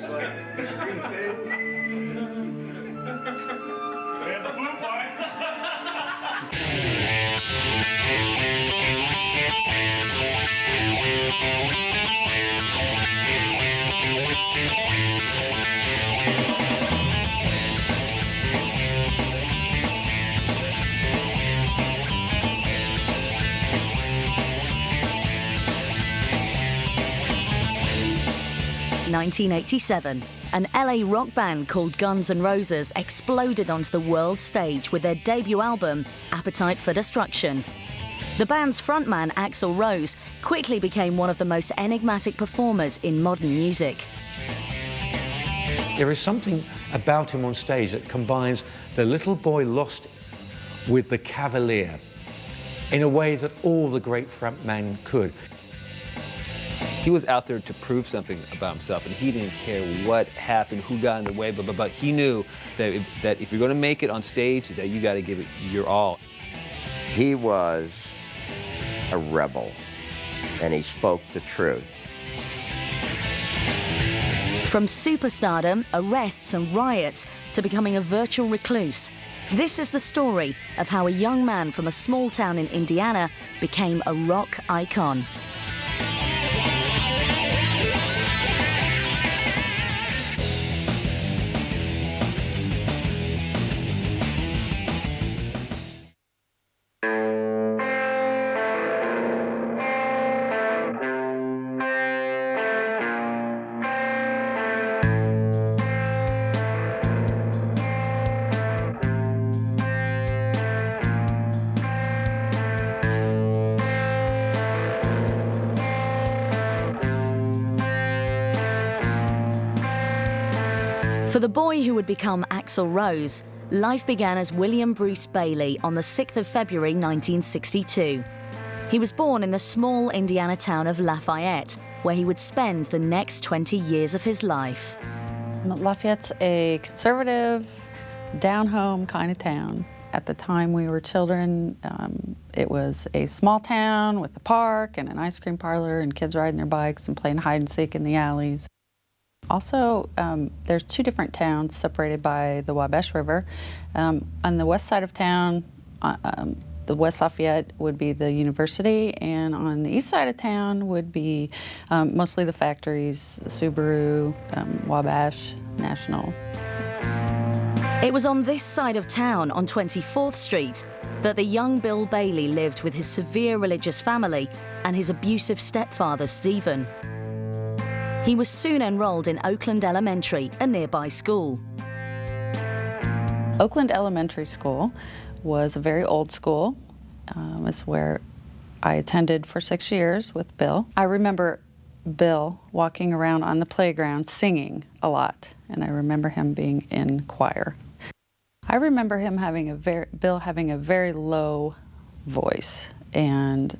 like green things. And the blue part. 1987, an LA rock band called Guns N' Roses exploded onto the world stage with their debut album, Appetite for Destruction. The band's frontman, Axl Rose, quickly became one of the most enigmatic performers in modern music. There is something about him on stage that combines the little boy lost with the cavalier in a way that all the great frontmen could. He was out there to prove something about himself, and he didn't care what happened, who got in the way, but he knew that if you're going to make it on stage, that you got to give it your all. He was a rebel, and he spoke the truth. From superstardom, arrests and riots to becoming a virtual recluse, this is the story of how a young man from a small town in Indiana became a rock icon. For the boy who would become Axl Rose, life began as William Bruce Bailey on the 6th of February 1962. He was born in the small Indiana town of Lafayette, where he would spend the next 20 years of his life. Lafayette's a conservative, down-home kind of town. At the time we were children, it was a small town with a park and an ice cream parlor and kids riding their bikes and playing hide and seek in the alleys. Also, there's two different towns separated by the Wabash River. On the west side of town, the West Lafayette would be the university, and on the east side of town would be mostly the factories, Subaru, Wabash, National. It was on this side of town, on 24th Street, that the young Bill Bailey lived with his severe religious family and his abusive stepfather, Stephen. He was soon enrolled in Oakland Elementary, a nearby school. Oakland Elementary School was a very old school. It's where I attended for 6 years with Bill. I remember Bill walking around on the playground singing a lot, and I remember him being in choir. I remember him Bill having a very low voice, and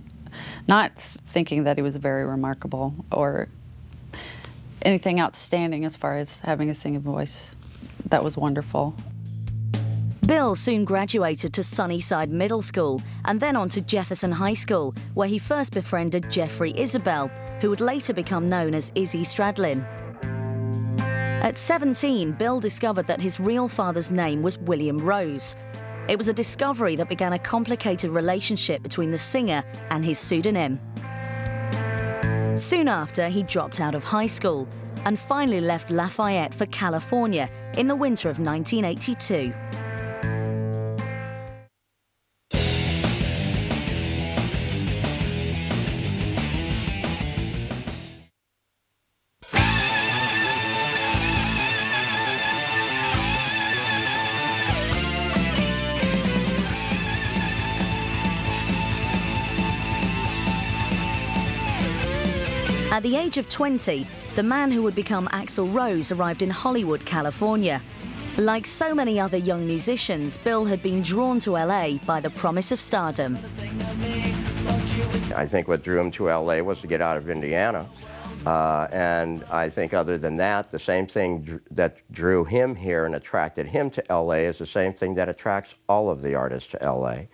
not thinking that he was very remarkable or anything outstanding as far as having a singing voice. That was wonderful. Bill soon graduated to Sunnyside Middle School and then on to Jefferson High School, where he first befriended Jeffrey Isabel, who would later become known as Izzy Stradlin. At 17, Bill discovered that his real father's name was William Rose. It was a discovery that began a complicated relationship between the singer and his pseudonym. Soon after, he dropped out of high school and finally left Lafayette for California in the winter of 1982. At the age of 20, the man who would become Axl Rose arrived in Hollywood, California. Like so many other young musicians, Bill had been drawn to LA by the promise of stardom. I think what drew him to LA was to get out of Indiana. And I think other than that, the same thing that drew him here and attracted him to LA is the same thing that attracts all of the artists to LA.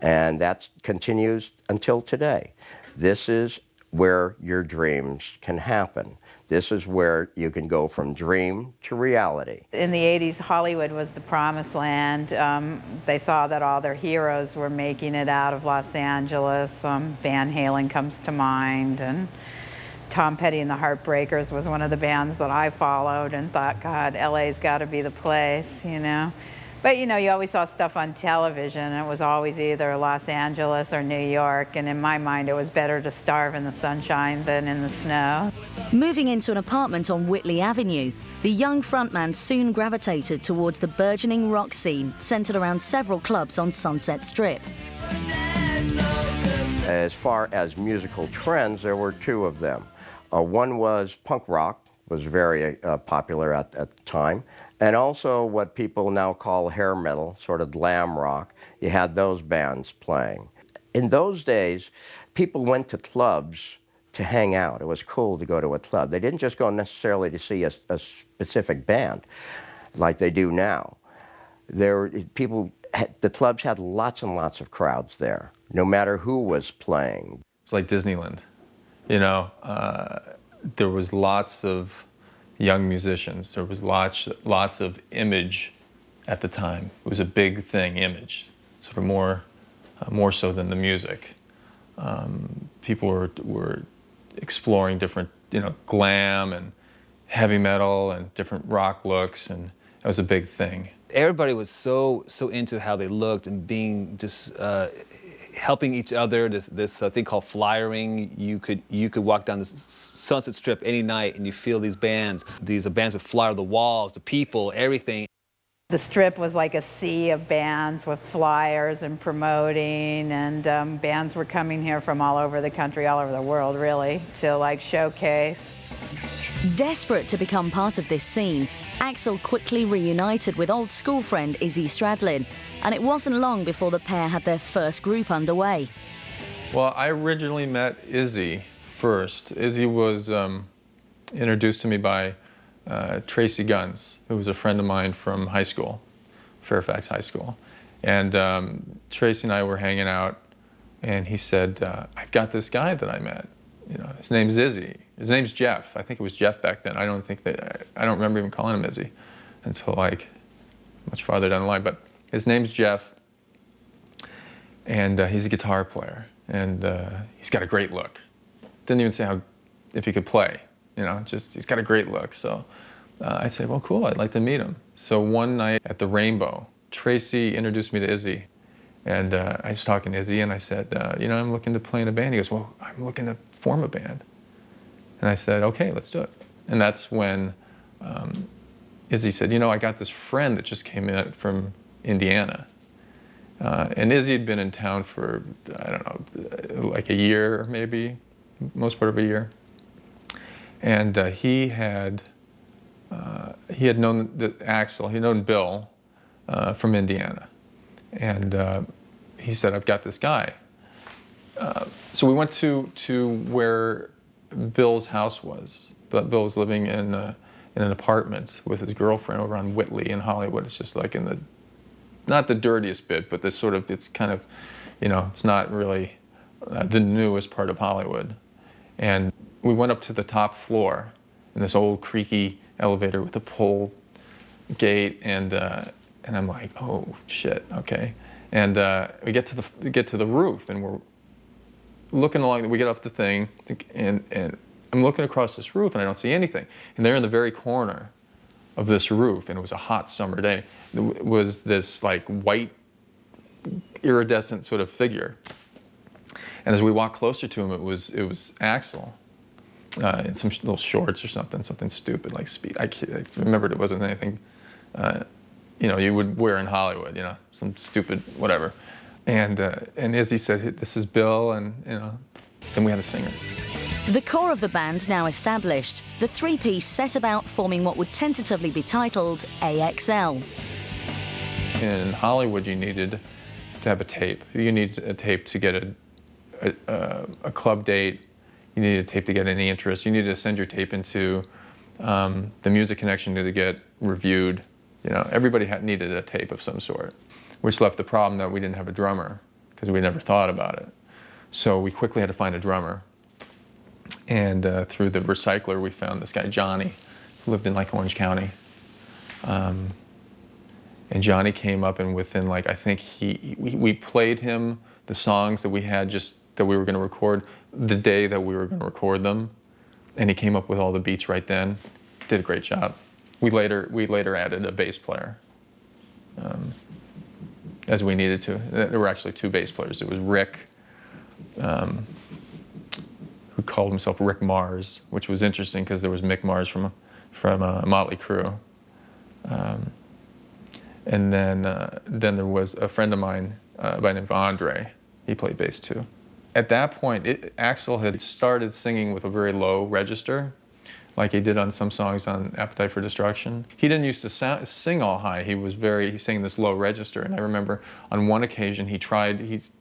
And that continues until today. This is where your dreams can happen. This is where you can go from dream to reality. In the 80s, Hollywood was the promised land. They saw that all their heroes were making it out of Los Angeles. Van Halen comes to mind, and Tom Petty and the Heartbreakers was one of the bands that I followed and thought, God, LA's got to be the place, you know. But you know, you always saw stuff on television, and it was always either Los Angeles or New York, and in my mind it was better to starve in the sunshine than in the snow. Moving into an apartment on Whitley Avenue, the young frontman soon gravitated towards the burgeoning rock scene centered around several clubs on Sunset Strip. As far as musical trends, there were two of them. One was punk rock, was very popular at the time, and also what people now call hair metal, sort of glam rock. You had those bands playing. In those days, people went to clubs to hang out. It was cool to go to a club. They didn't just go necessarily to see a specific band like they do now. The clubs had lots and lots of crowds there, no matter who was playing. It's like Disneyland, you know. There was lots of young musicians. There was lots of image at the time. It was a big thing, image, sort of more so than the music. People were exploring different, you know, glam and heavy metal and different rock looks, and it was a big thing. Everybody was so into how they looked and being just helping each other. This thing called flyering. You could walk down the Sunset Strip any night and you feel these bands. These bands would flyer the walls, the people, everything. The Strip was like a sea of bands with flyers and promoting, and bands were coming here from all over the country, all over the world really, to like showcase. Desperate to become part of this scene, Axl quickly reunited with old school friend Izzy Stradlin, and it wasn't long before the pair had their first group underway. Well, I originally met Izzy first. Izzy was introduced to me by Tracy Guns, who was a friend of mine from high school, Fairfax High School. And Tracy and I were hanging out, and he said, I've got this guy that I met. You know, his name's Izzy. His name's Jeff. I think it was Jeff back then. I don't remember even calling him Izzy until like much farther down the line. But his name's Jeff, and he's a guitar player, and he's got a great look. Didn't even say if he could play. You know, just he's got a great look. So I said, well, cool. I'd like to meet him. So one night at the Rainbow, Tracy introduced me to Izzy. And I was talking to Izzy, and I said, you know, I'm looking to play in a band. He goes, well, I'm looking to form a band. And I said, okay, let's do it. And that's when Izzy said, you know, I got this friend that just came in from Indiana. And Izzy had been in town for, I don't know, like a year maybe, most part of a year. And he had known Axl, he'd known Bill from Indiana. And he said, I've got this guy. So we went to where Bill's house was. But Bill was living in an apartment with his girlfriend over on Whitley in Hollywood. It's just like in the, not the dirtiest bit, but this sort of, it's kind of, you know, it's not really the newest part of Hollywood. And we went up to the top floor in this old creaky elevator with a pull gate, and I'm like, oh shit, okay. And we get to the roof, and we're looking along. We get off the thing, and I'm looking across this roof, and I don't see anything. And there in the very corner of this roof, and it was a hot summer day, was this like white iridescent sort of figure. And as we walked closer to him, it was Axl. In some little shorts or something stupid like Speed. I remembered it wasn't anything, you know, you would wear in Hollywood, you know, some stupid whatever. And Izzy said, "This is Bill," and you know, then we had a singer. The core of the band now established, the three-piece set about forming what would tentatively be titled AXL. In Hollywood, you needed to have a tape. You needed a tape to get a club date. You needed a tape to get any interest. You needed to send your tape into the Music Connection to get reviewed. You know, everybody needed a tape of some sort, which left the problem that we didn't have a drummer because we never thought about it. So we quickly had to find a drummer. And through the recycler, we found this guy, Johnny, who lived in like Orange County. And Johnny came up, and within like, I think we played him the songs that we had that we were going to record the day that we were going to record them. And he came up with all the beats right then. Did a great job. We later added a bass player, as we needed to. There were actually two bass players. It was Rick, who called himself Rick Mars, which was interesting because there was Mick Mars from Motley Crue. And then there was a friend of mine by the name of Andre. He played bass too. At that point, Axl had started singing with a very low register, like he did on some songs on Appetite for Destruction. He didn't used to sing all high. He sang this low register. And I remember on one occasion he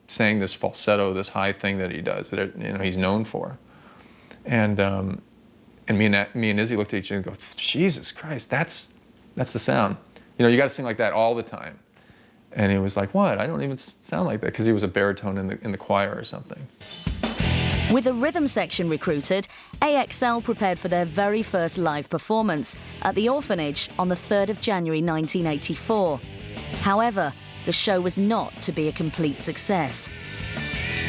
sang this falsetto, this high thing that he does, that he's known for. And me and Izzy looked at each other and go, Jesus Christ, that's the sound. You got to sing like that all the time. And he was like, what? I don't even sound like that, because he was a baritone in the choir or something. With a rhythm section recruited, AXL prepared for their very first live performance at the Orphanage on the 3rd of January 1984. However, the show was not to be a complete success.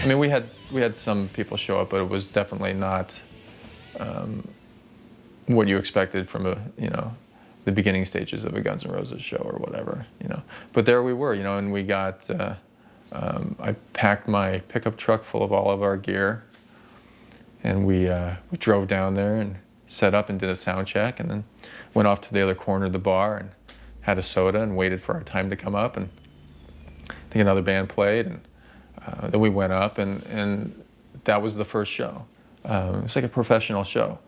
I mean, we had some people show up, but it was definitely not what you expected from the beginning stages of a Guns N' Roses show or whatever, But there we were, and we got, I packed my pickup truck full of all of our gear, and we drove down there and set up and did a sound check, and then went off to the other corner of the bar and had a soda and waited for our time to come up, and I think another band played, and then we went up, and that was the first show. It was like a professional show.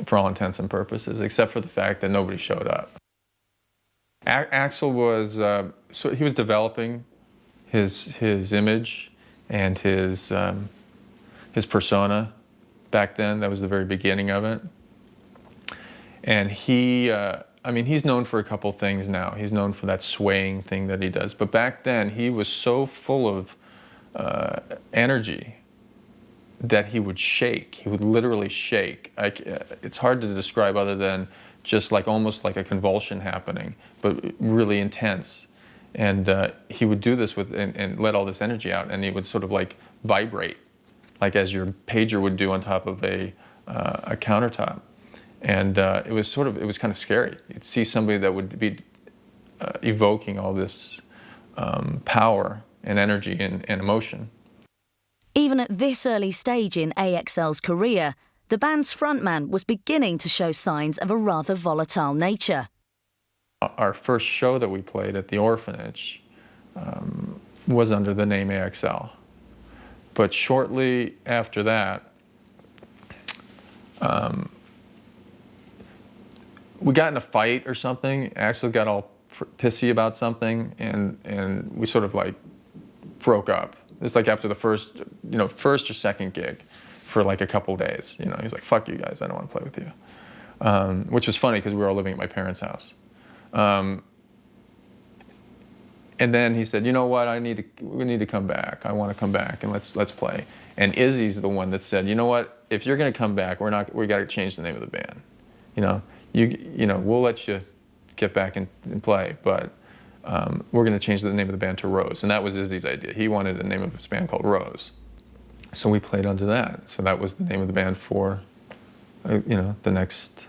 For all intents and purposes, except for the fact that nobody showed up. Axl was he was developing his image and his persona back then. That was the very beginning of it. And he's known for a couple things now. He's known for that swaying thing that he does. But back then, he was so full of energy that he would shake. He would literally shake. It's hard to describe other than just almost like a convulsion happening, but really intense. And he would do this and let all this energy out, and he would sort of vibrate, like as your pager would do on top of a countertop. And it was kind of scary. You'd see somebody that would be evoking all this power and energy and emotion. Even at this early stage in AXL's career, the band's frontman was beginning to show signs of a rather volatile nature. Our first show that we played at the Orphanage was under the name AXL. But shortly after that, we got in a fight or something. Axl got all pissy about something, and we sort of broke up. It was after the first or second gig for a couple days. He was like, fuck you guys, I don't want to play with you. Which was funny because we were all living at my parents' house. And then he said, you know what, we need to come back. I want to come back and let's play. And Izzy's the one that said, you know what, if you're going to come back, we got to change the name of the band. We'll let you get back and play, but we're going to change the name of the band to Rose. And that was Izzy's idea. He wanted a name of his band called Rose. So we played under that. So that was the name of the band for, the next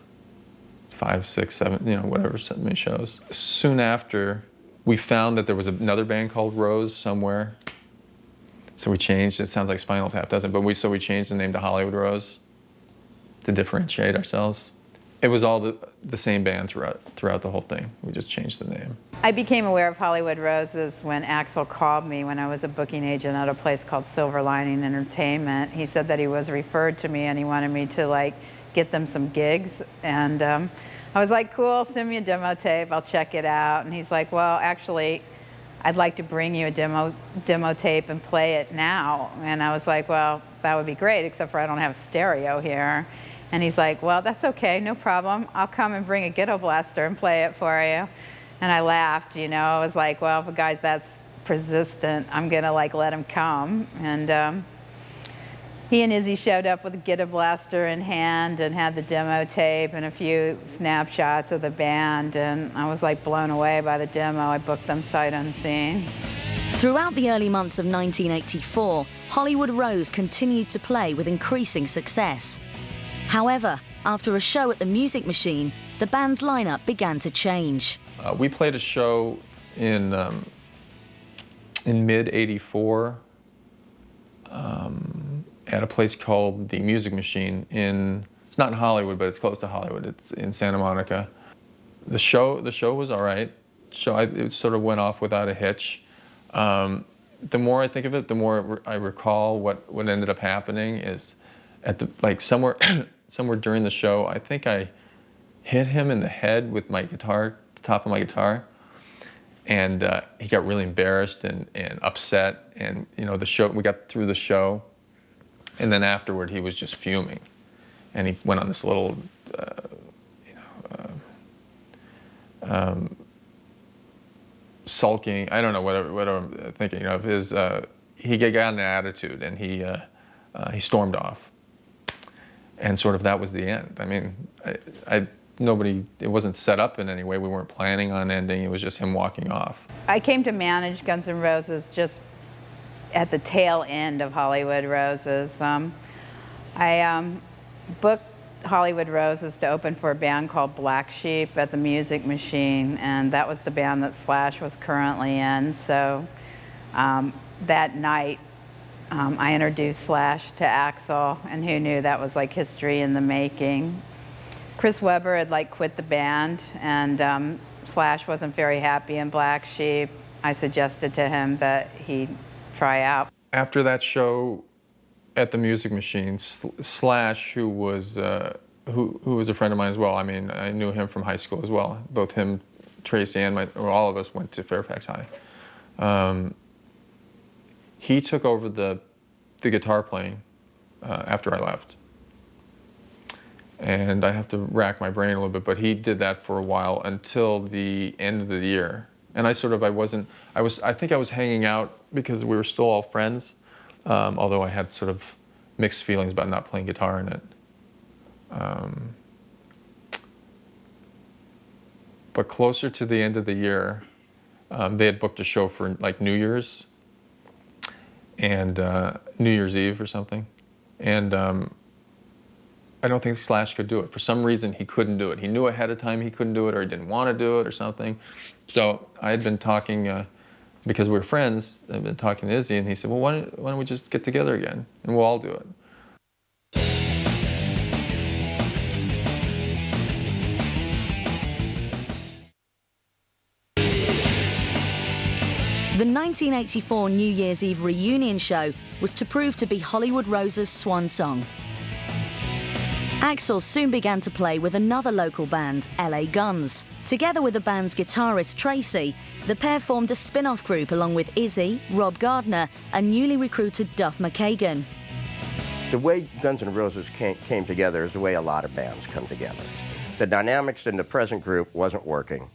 5, 6, 7, whatever, many shows. Soon after, we found that there was another band called Rose somewhere. So we changed. It sounds like Spinal Tap, doesn't it? But we changed the name to Hollywood Rose to differentiate ourselves. It was all the same band throughout the whole thing. We just changed the name. I became aware of Hollywood Roses when Axl called me when I was a booking agent at a place called Silver Lining Entertainment. He said that he was referred to me and he wanted me to get them some gigs. And I was like, cool, send me a demo tape, I'll check it out. And he's like, well, actually, I'd like to bring you a demo tape and play it now. And I was like, well, that would be great, except for I don't have stereo here. And he's like, well, that's okay, no problem. I'll come and bring a ghetto blaster and play it for you. And I laughed, I was like, well, if a guy's that's persistent, I'm gonna let him come. And He and Izzy showed up with a Get a Blaster in hand and had the demo tape and a few snapshots of the band, and I was like blown away by the demo. I booked them sight unseen. Throughout the early months of 1984, Hollywood Rose continued to play with increasing success. However, after a show at the Music Machine, the band's lineup began to change. We played a show in mid-'84 at a place called the Music Machine it's not in Hollywood, but it's close to Hollywood. It's in Santa Monica. The show was all right. It sort of went off without a hitch. The more I think of it, the more I recall what ended up happening is somewhere during the show, I think I hit him in the head with my guitar, the top of my guitar, and he got really embarrassed and upset. And we got through the show, and then afterward he was just fuming, and he went on this little, sulking. I don't know what I'm thinking of. He got an attitude, and he stormed off, and sort of that was the end. I mean, it wasn't set up in any way. We weren't planning on ending. It was just him walking off. I came to manage Guns N' Roses just at the tail end of Hollywood Roses. I booked Hollywood Roses to open for a band called Black Sheep at the Music Machine, and that was the band that Slash was currently in. So that night, I introduced Slash to Axl, and who knew, that was like history in the making. Chris Webber had quit the band, and Slash wasn't very happy in Black Sheep. I suggested to him that he try out. After that show at the Music Machine, Slash, who was a friend of mine as well. I mean, I knew him from high school as well. Both him, Tracy, and all of us went to Fairfax High. He took over the guitar playing after I left. And I have to rack my brain a little bit, but he did that for a while until the end of the year. And I think I was hanging out because we were still all friends, although I had sort of mixed feelings about not playing guitar in it. But closer to the end of the year, they had booked a show for New Year's and New Year's Eve or something. And I don't think Slash could do it. For some reason, he couldn't do it. He knew ahead of time he couldn't do it, or he didn't want to do it or something. So I had been talking, because we were friends, I'd been talking to Izzy, and he said, well, why don't we just get together again, and we'll all do it. The 1984 New Year's Eve reunion show was to prove to be Hollywood Rose's swan song. Axl soon began to play with another local band, LA Guns. Together with the band's guitarist Tracy, the pair formed a spin-off group along with Izzy, Rob Gardner, and newly recruited Duff McKagan. The way Guns N' Roses came together is the way a lot of bands come together. The dynamics in the present group wasn't working.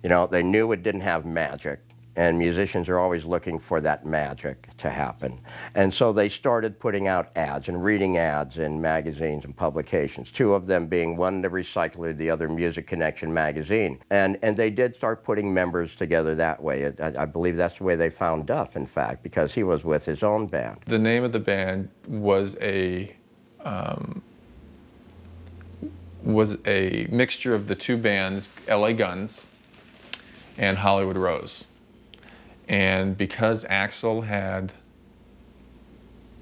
They knew it didn't have magic, and musicians are always looking for that magic to happen. And so they started putting out ads and reading ads in magazines and publications, two of them being one, The Recycler, the other, Music Connection magazine. And they did start putting members together that way. I believe that's the way they found Duff, in fact, because he was with his own band. The name of the band was a mixture of the two bands, LA Guns and Hollywood Rose. And because Axl had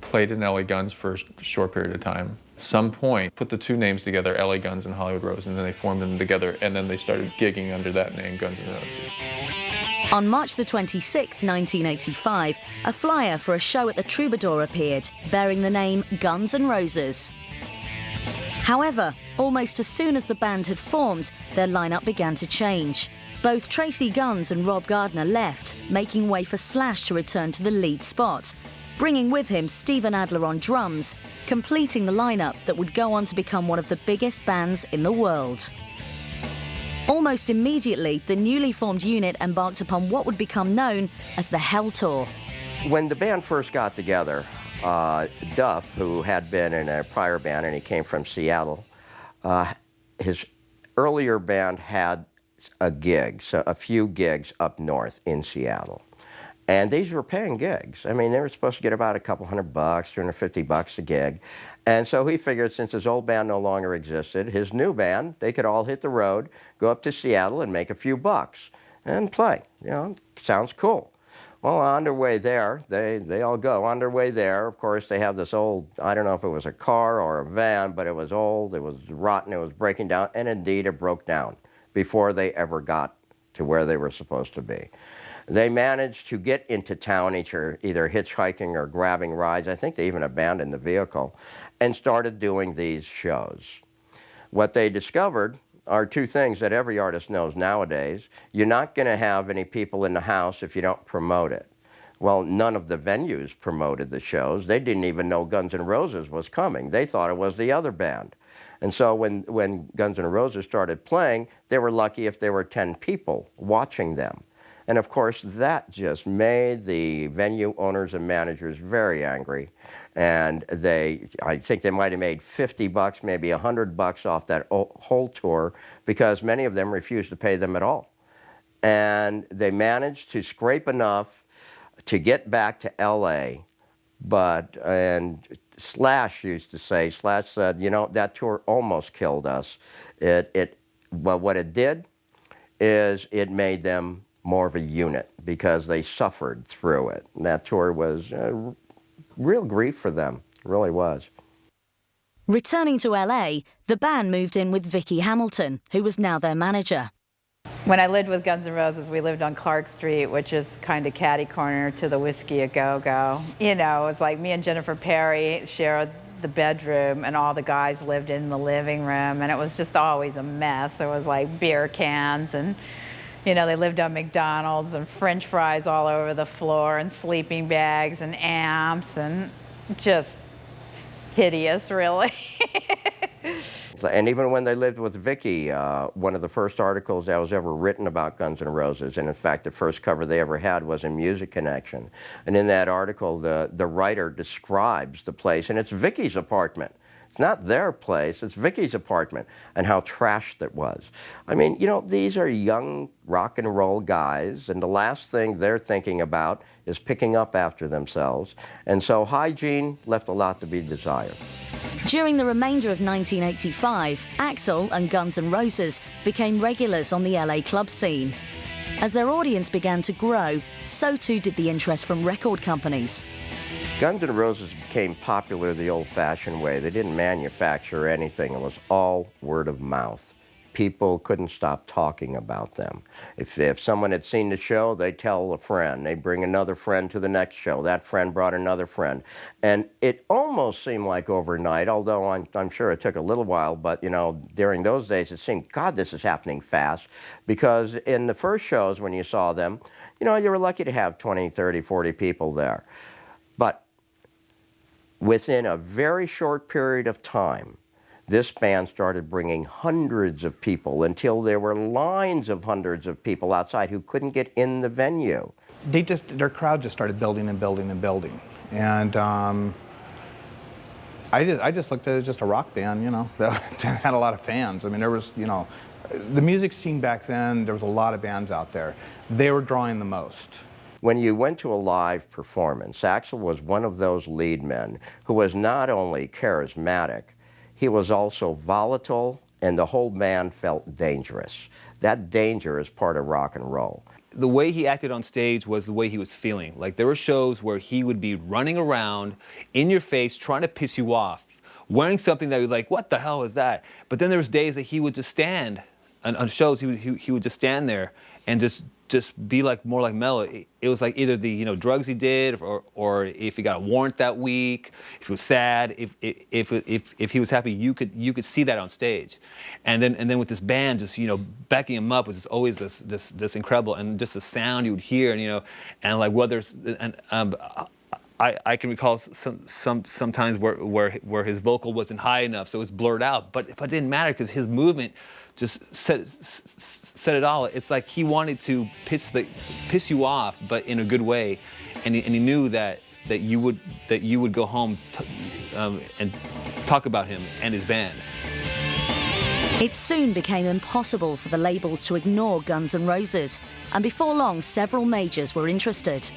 played in LA Guns for a short period of time, at some point put the two names together, LA Guns and Hollywood Rose, and then they formed them together, and then they started gigging under that name, Guns N' Roses. On March the 26th, 1985, a flyer for a show at the Troubadour appeared, bearing the name Guns N' Roses. However, almost as soon as the band had formed, their lineup began to change. Both Tracy Guns and Rob Gardner left, making way for Slash to return to the lead spot, bringing with him Steven Adler on drums, completing the lineup that would go on to become one of the biggest bands in the world. Almost immediately, the newly formed unit embarked upon what would become known as the Hell Tour. When the band first got together, Duff, who had been in a prior band, and he came from Seattle, his earlier band had a few gigs up north in Seattle. And these were paying gigs. I mean, they were supposed to get about a couple $100, $250 a gig. And so he figured since his old band no longer existed, his new band, they could all hit the road, go up to Seattle and make a few bucks and play. You know, sounds cool. Well, on their way there, they all go. On their way there, of course, they have this old, I don't know if it was a car or a van, but it was old, it was rotten, it was breaking down, and indeed it broke down before they ever got to where they were supposed to be. They managed to get into town, either hitchhiking or grabbing rides. I think they even abandoned the vehicle and started doing these shows. What they discovered are two things that every artist knows nowadays. You're not going to have any people in the house if you don't promote it. Well, none of the venues promoted the shows. They didn't even know Guns N' Roses was coming. They thought it was the other band. And so when Guns N' Roses started playing, they were lucky if there were 10 people watching them. And of course, that just made the venue owners and managers very angry. And I think they might have made $50, maybe $100 off that whole tour, because many of them refused to pay them at all. And they managed to scrape enough to get back to LA. And Slash used to say, Slash said, you know, that tour almost killed us. But what it did is it made them more of a unit because they suffered through it. And that tour was real grief for them, it really was. Returning to LA, the band moved in with Vicky Hamilton, who was now their manager. When I lived with Guns N' Roses, we lived on Clark Street, which is kind of catty corner to the Whiskey A Go-Go. You know, it was like me and Jennifer Perry shared the bedroom, and all the guys lived in the living room, and it was just always a mess. There was like beer cans, and you know, they lived on McDonald's, and French fries all over the floor, and sleeping bags and amps, and just hideous, really. And even when they lived with Vicky, one of the first articles that was ever written about Guns N' Roses, and in fact the first cover they ever had was in Music Connection. And in that article, the writer describes the place, and it's Vicky's apartment. It's not their place, it's Vicky's apartment, and how trashed it was. I mean, you know, these are young rock and roll guys, and the last thing they're thinking about is picking up after themselves. And so hygiene left a lot to be desired. During the remainder of 1985, Axl and Guns N' Roses became regulars on the LA club scene. As their audience began to grow, so too did the interest from record companies. Guns N' Roses became popular the old-fashioned way. They didn't manufacture anything. It was all word of mouth. People couldn't stop talking about them. If someone had seen the show, they'd tell a friend. They'd bring another friend to the next show. That friend brought another friend. And it almost seemed like overnight, although I'm sure it took a little while, but you know, during those days it seemed, God, this is happening fast. Because in the first shows when you saw them, you know, you were lucky to have 20, 30, 40 people there. But within a very short period of time, this band started bringing hundreds of people until there were lines of hundreds of people outside who couldn't get in the venue. Their crowd just started building and building and building. And I just looked at it as just a rock band, you know, that had a lot of fans. I mean, there was, you know, the music scene back then, there was a lot of bands out there. They were drawing the most. When you went to a live performance, Axl was one of those lead men who was not only charismatic, he was also volatile, and the whole band felt dangerous. That danger is part of rock and roll. The way he acted on stage was the way he was feeling. Like, there were shows where he would be running around in your face trying to piss you off, wearing something that you're like, what the hell is that? But then there was days that he would just stand on shows. He would just stand there and just be like more like mellow. It was like either the, you know, drugs he did, or if he got a warrant that week, if he was sad, if he was happy, you could see that on stage. And then with this band, just, you know, backing him up was just always this incredible, and just the sound you would hear, and, you know, and like whether I can recall sometimes where his vocal wasn't high enough, so it was blurred out, but it didn't matter because his movement just said it all. It's like he wanted to piss you off, but in a good way, and he knew that that you would go home and talk about him and his band. It soon became impossible for the labels to ignore Guns N' Roses, and before long, several majors were interested.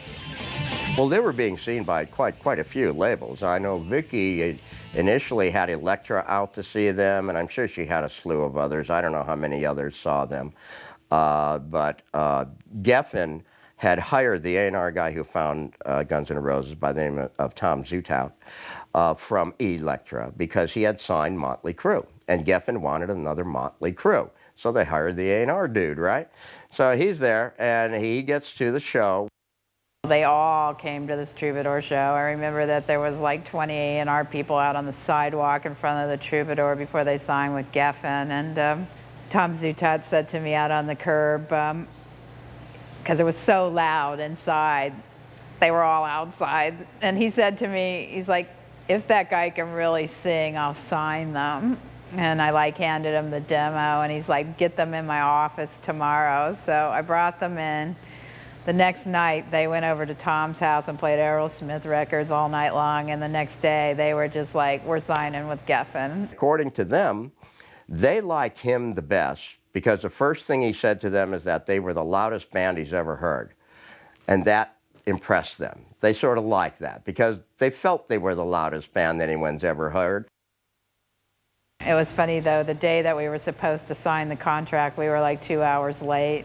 Well, they were being seen by quite a few labels. I know Vicky initially had Elektra out to see them, and I'm sure she had a slew of others. I don't know how many others saw them. But Geffen had hired the A&R guy who found Guns N' Roses by the name of Tom Zutaut from Elektra, because he had signed Motley Crue, and Geffen wanted another Motley Crue. So they hired the A&R dude, right? So he's there, and he gets to the show. They all came to this Troubadour show. I remember that there was like 20 A&R people out on the sidewalk in front of the Troubadour before they signed with Geffen. And Tom Zutaut said to me out on the curb, because it was so loud inside, they were all outside. And he said to me, he's like, if that guy can really sing, I'll sign them. And I like handed him the demo, and he's like, get them in my office tomorrow. So I brought them in. The next night, they went over to Tom's house and played Aerosmith records all night long, and the next day, they were just like, we're signing with Geffen. According to them, they liked him the best because the first thing he said to them is that they were the loudest band he's ever heard, and that impressed them. They sort of liked that because they felt they were the loudest band anyone's ever heard. It was funny, though, the day that we were supposed to sign the contract, we were like 2 hours late.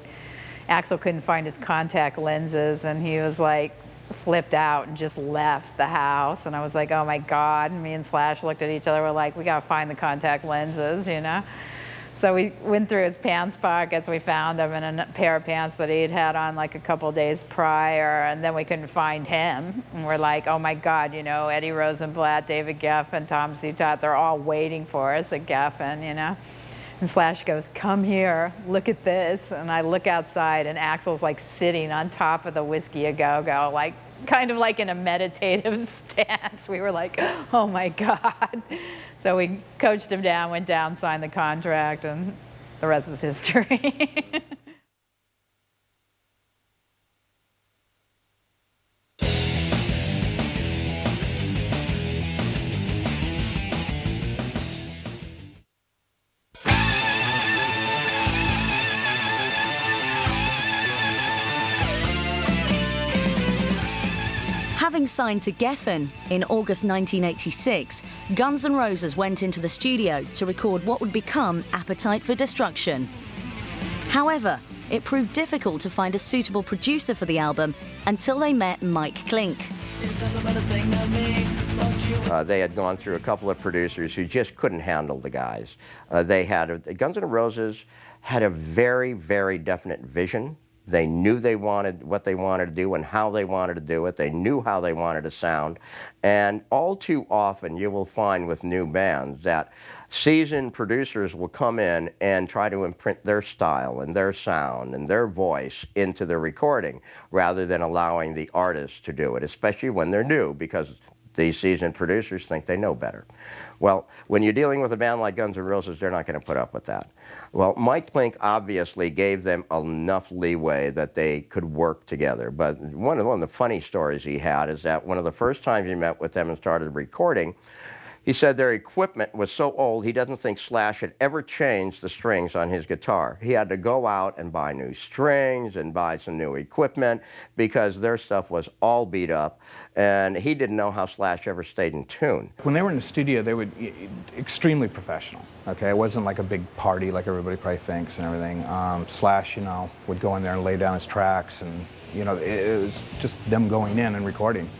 Axl couldn't find his contact lenses, and he was like flipped out and just left the house. And I was like, oh my God. And me and Slash looked at each other, we're like, we gotta find the contact lenses, you know? So we went through his pants pockets, we found him in a pair of pants that he'd had on like a couple days prior, and then we couldn't find him. And we're like, oh my God, you know, Eddie Rosenblatt, David Geffen, Tom Zutaut, they're all waiting for us at Geffen, you know? And Slash goes, come here, look at this. And I look outside, and Axl's like sitting on top of the Whiskey A Go-Go, like kind of like in a meditative stance. We were like, oh my God. So we coached him down, went down, signed the contract, and the rest is history. Having signed to Geffen in August 1986, Guns N' Roses went into the studio to record what would become Appetite for Destruction. However, it proved difficult to find a suitable producer for the album until they met Mike Klink. They had gone through a couple of producers who just couldn't handle the guys. Guns N' Roses had a very, very definite vision. They knew they wanted what they wanted to do and how they wanted to do it. They knew how they wanted to sound. And all too often you will find with new bands that seasoned producers will come in and try to imprint their style and their sound and their voice into the recording rather than allowing the artist to do it, especially when they're new, because these seasoned producers think they know better. Well, when you're dealing with a band like Guns N' Roses, they're not going to put up with that. Well, Mike Klink obviously gave them enough leeway that they could work together. But one of the funny stories he had is that one of the first times he met with them and started recording, he said their equipment was so old he doesn't think Slash had ever changed the strings on his guitar. He had to go out and buy new strings and buy some new equipment because their stuff was all beat up, and he didn't know how Slash ever stayed in tune. When they were in the studio, they would extremely professional. Okay, it wasn't like a big party like everybody probably thinks and everything. Slash, you know, would go in there and lay down his tracks, and you know, it was just them going in and recording.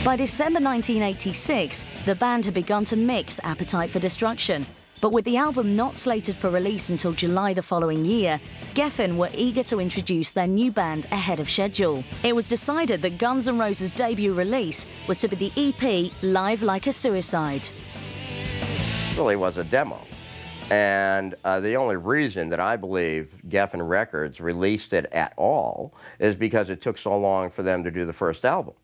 By December 1986, the band had begun to mix Appetite for Destruction. But with the album not slated for release until July the following year, Geffen were eager to introduce their new band ahead of schedule. It was decided that Guns N' Roses' debut release was to be the EP Live Like a Suicide. It really was a demo. And the only reason that I believe Geffen Records released it at all is because it took so long for them to do the first album.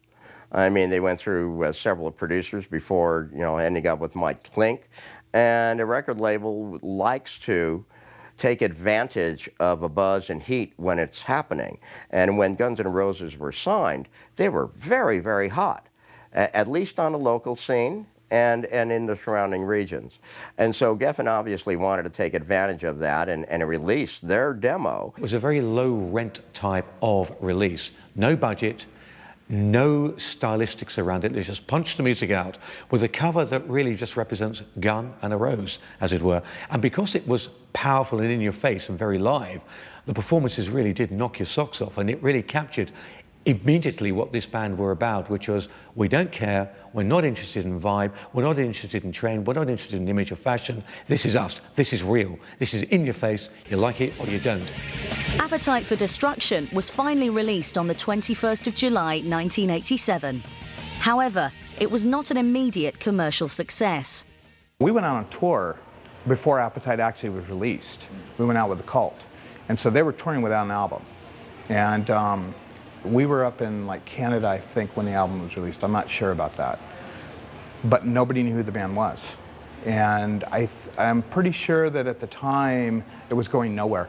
I mean, they went through several producers before, you know, ending up with Mike Klink. And a record label likes to take advantage of a buzz and heat when it's happening. And when Guns N' Roses were signed, they were very, very hot, at least on the local scene and in the surrounding regions. And so Geffen obviously wanted to take advantage of that and release their demo. It was a very low rent type of release. No budget, no stylistics around it. They just punched the music out with a cover that really just represents gun and a rose, as it were. And because it was powerful and in your face and very live, the performances really did knock your socks off, and it really captured immediately what this band were about, which was, we don't care, we're not interested in vibe, we're not interested in trend, we're not interested in image or fashion. This is us, this is real, this is in your face, you like it or you don't. Appetite for Destruction was finally released on the 21st of July 1987. However, it was not an immediate commercial success. We went out on tour before Appetite actually was released. We went out with the Cult. And so they were touring without an album. And we were up in like Canada, I think, when the album was released. I'm not sure about that. But nobody knew who the band was. And I'm pretty sure that at the time it was going nowhere.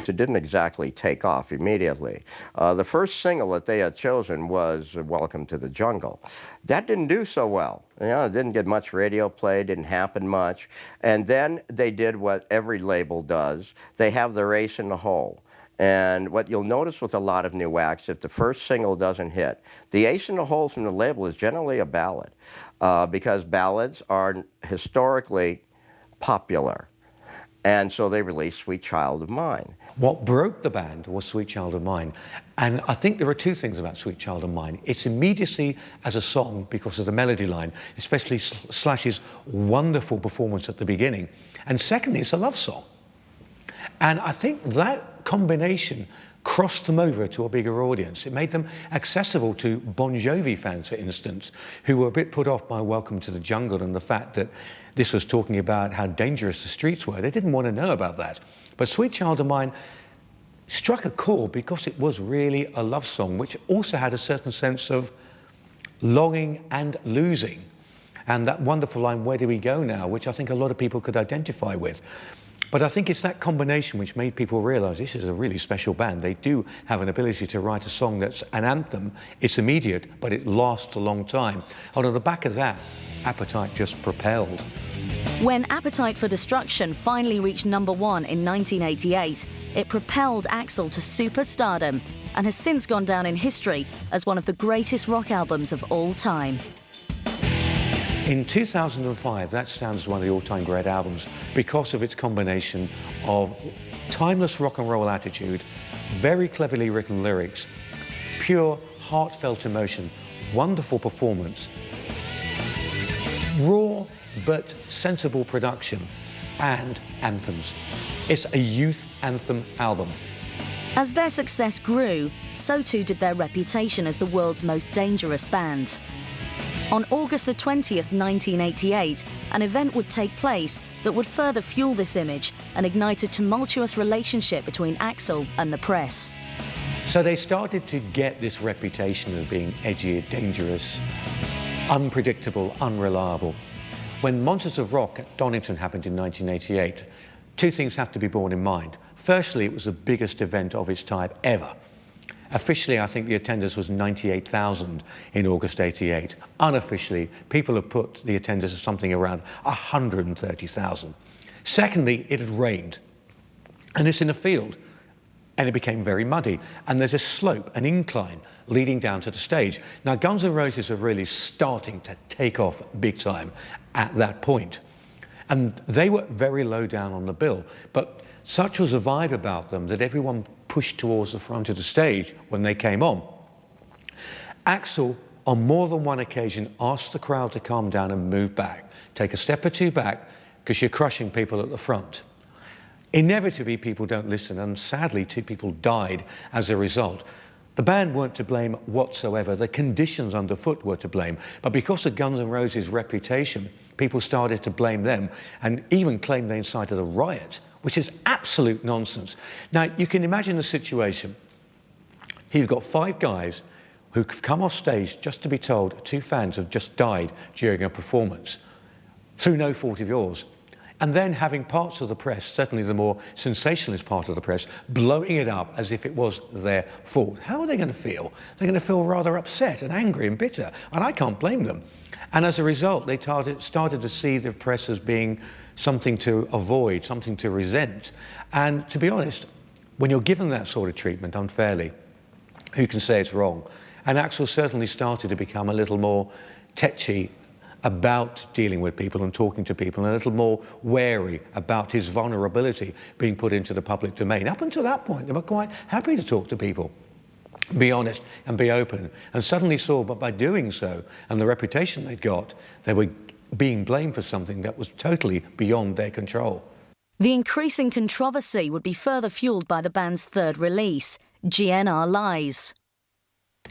It didn't exactly take off immediately. The first single that they had chosen was Welcome to the Jungle. That didn't do so well. You know, it didn't get much radio play, didn't happen much. And then they did what every label does. They have their ace in the hole. And what you'll notice with a lot of new acts, if the first single doesn't hit, the ace in the hole from the label is generally a ballad, because ballads are historically popular. And so they released Sweet Child of Mine. What broke the band was Sweet Child of Mine. And I think there are two things about Sweet Child of Mine. Its immediacy as a song because of the melody line, especially Slash's wonderful performance at the beginning. And secondly, it's a love song. And I think that combination crossed them over to a bigger audience. It made them accessible to Bon Jovi fans, for instance, who were a bit put off by Welcome to the Jungle and the fact that this was talking about how dangerous the streets were. They didn't want to know about that. But Sweet Child of Mine struck a chord because it was really a love song, which also had a certain sense of longing and losing. And that wonderful line, "Where do we go now?" which I think a lot of people could identify with. But I think it's that combination which made people realize this is a really special band. They do have an ability to write a song that's an anthem. It's immediate, but it lasts a long time. And on the back of that, Appetite just propelled. When Appetite for Destruction finally reached #1 in 1988, it propelled Axl to superstardom and has since gone down in history as one of the greatest rock albums of all time. In 2005, that stands as one of the all-time great albums because of its combination of timeless rock and roll attitude, very cleverly written lyrics, pure heartfelt emotion, wonderful performance, raw but sensible production, and anthems. It's a youth anthem album. As their success grew, so too did their reputation as the world's most dangerous band. On August the 20th, 1988, an event would take place that would further fuel this image and ignite a tumultuous relationship between Axl and the press. So they started to get this reputation of being edgy, dangerous, unpredictable, unreliable. When Monsters of Rock at Donington happened in 1988, two things have to be borne in mind. Firstly, it was the biggest event of its type ever. Officially, I think the attendance was 98,000 in August '88. Unofficially, people have put the attendance at something around 130,000. Secondly, it had rained, and it's in a field, and it became very muddy. And there's a slope, an incline, leading down to the stage. Now, Guns N' Roses are really starting to take off big time at that point. And they were very low down on the bill, but such was the vibe about them that everyone pushed towards the front of the stage when they came on. Axl, on more than one occasion, asked the crowd to calm down and move back. Take a step or two back, because you're crushing people at the front. Inevitably, people don't listen, and sadly, 2 people died as a result. The band weren't to blame whatsoever. The conditions underfoot were to blame. But because of Guns N' Roses' reputation, people started to blame them and even claimed they incited a riot, which is absolute nonsense. Now, you can imagine the situation. You've got 5 guys who've come off stage just to be told 2 fans have just died during a performance, through no fault of yours. and then having parts of the press, certainly the more sensationalist part of the press, blowing it up as if it was their fault. How are they going to feel? They're going to feel rather upset and angry and bitter, and I can't blame them. And as a result, they started to see the press as being something to avoid, something to resent. And to be honest, when you're given that sort of treatment unfairly, who can say it's wrong? And Axl certainly started to become a little more tetchy about dealing with people and talking to people, and a little more wary about his vulnerability being put into the public domain. Up until that point, they were quite happy to talk to people, be honest and be open, and suddenly saw, but by doing so, and the reputation they'd got, they were being blamed for something that was totally beyond their control. The increasing controversy would be further fueled by the band's third release, GNR Lies.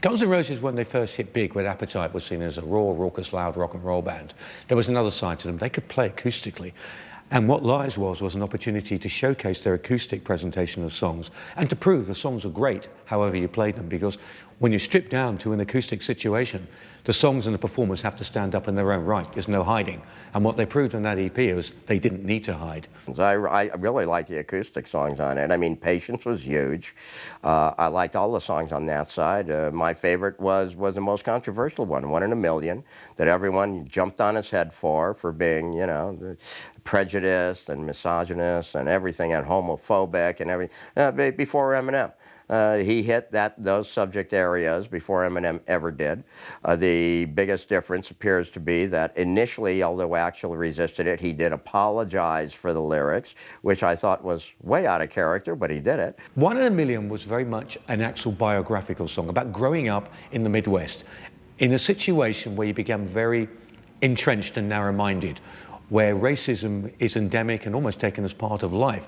Guns N' Roses, when they first hit big with Appetite, was seen as a raw, raucous, loud rock and roll band. There was another side to them. They could play acoustically. And what Lies was an opportunity to showcase their acoustic presentation of songs and to prove the songs are great, however you played them, because when you strip down to an acoustic situation, the songs and the performers have to stand up in their own right. There's no hiding. And what they proved on that EP is they didn't need to hide. I really like the acoustic songs on it. I mean, Patience was huge. I liked all the songs on that side. My favorite was the most controversial one in a Million, that everyone jumped on his head for being, you know, prejudiced and misogynist and everything, and homophobic and everything, before Eminem. He hit those subject areas before Eminem ever did. The biggest difference appears to be that initially, although Axl resisted it, he did apologize for the lyrics, which I thought was way out of character, but he did it. 1 in a Million was very much an Axl biographical song about growing up in the Midwest, in a situation where you became very entrenched and narrow-minded, where racism is endemic and almost taken as part of life.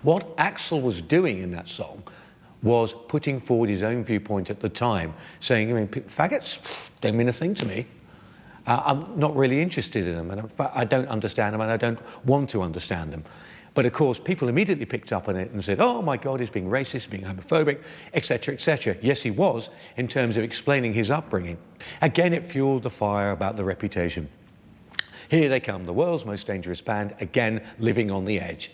What Axl was doing in that song was putting forward his own viewpoint at the time, saying, I mean, faggots don't mean a thing to me. I'm not really interested in them, and I don't understand them, and I don't want to understand them. But of course, people immediately picked up on it and said, oh my God, he's being racist, being homophobic, etc., etc. Yes, he was, in terms of explaining his upbringing. Again, it fueled the fire about the reputation. Here they come, the world's most dangerous band, again, living on the edge.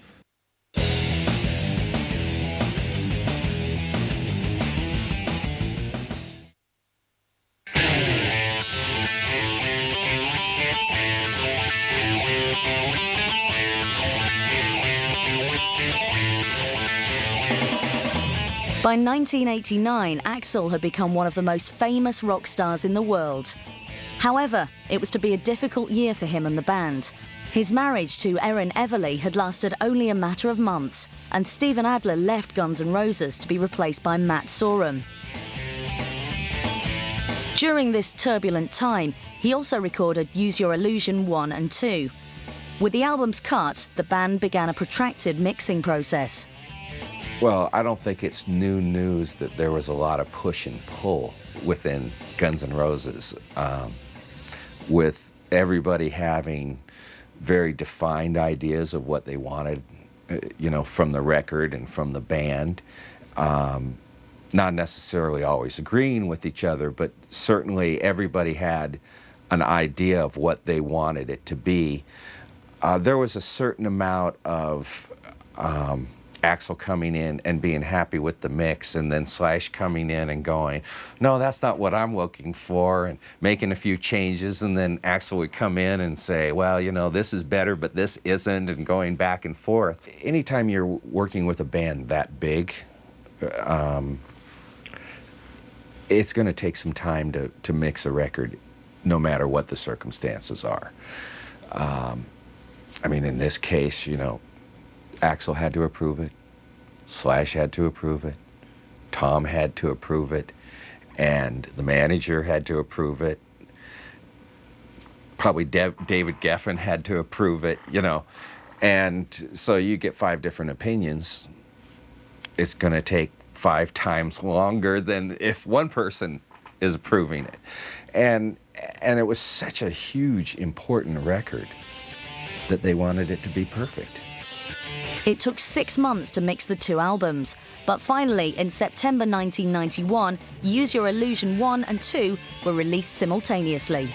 By 1989, Axl had become one of the most famous rock stars in the world. However, it was to be a difficult year for him and the band. His marriage to Erin Everly had lasted only a matter of months, and Steven Adler left Guns N' Roses to be replaced by Matt Sorum. During this turbulent time, he also recorded Use Your Illusion 1 and 2. With the albums cut, the band began a protracted mixing process. Well, I don't think it's new news that there was a lot of push and pull within Guns N' Roses, with everybody having very defined ideas of what they wanted, you know, from the record and from the band. Not necessarily always agreeing with each other, but certainly everybody had an idea of what they wanted it to be. There was a certain amount of Axl coming in and being happy with the mix, and then Slash coming in and going, no, that's not what I'm looking for, and making a few changes, and then Axl would come in and say, well, you know, this is better, but this isn't, and going back and forth. Anytime you're working with a band that big, it's going to take some time to mix a record, no matter what the circumstances are. I mean, in this case, you know, Axl had to approve it, Slash had to approve it, Tom had to approve it, and the manager had to approve it. Probably David Geffen had to approve it, you know. And so you get 5 different opinions. It's going to take 5 times longer than if one person is approving it. And it was such a huge, important record that they wanted it to be perfect. It took 6 months to mix the 2 albums, but finally, in September 1991, Use Your Illusion 1 and 2 were released simultaneously.